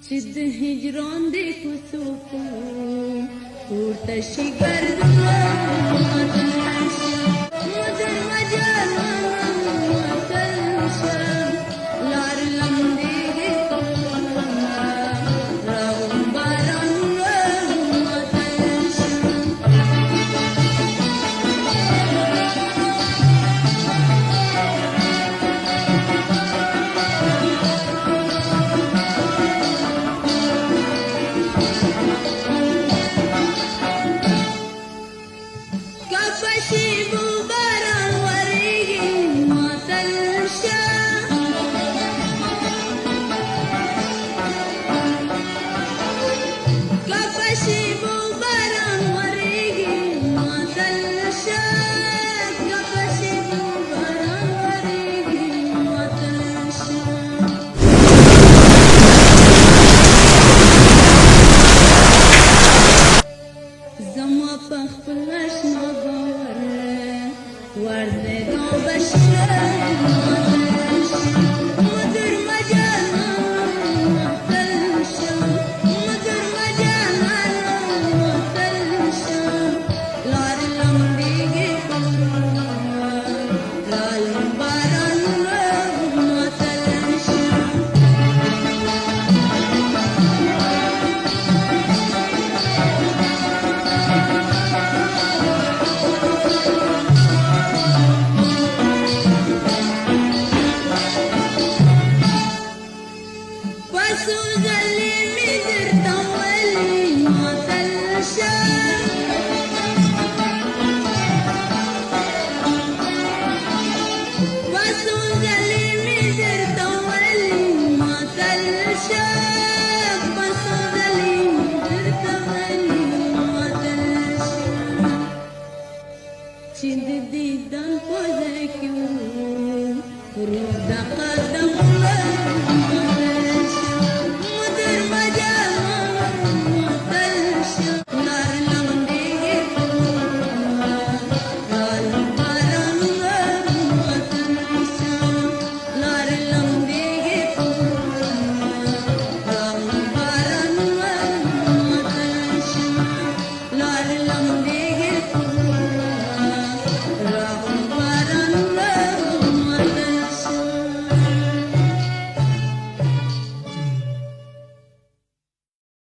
चिद हिजरों दे कुसुको पूर्तशी गर्दमा मदर मजाना मतलशा लार लंदे गे राम बारान मतलशा Kapashibu barang warigi matalsha Kapashibu barang warigi matalsha Kapashibu barang warigi matalsha Zama pakhflash na ورد دو بشر مدر مجانا متلشا مدر مجانا متلشا لار لمبيگي لال باران متلشا Pasu zali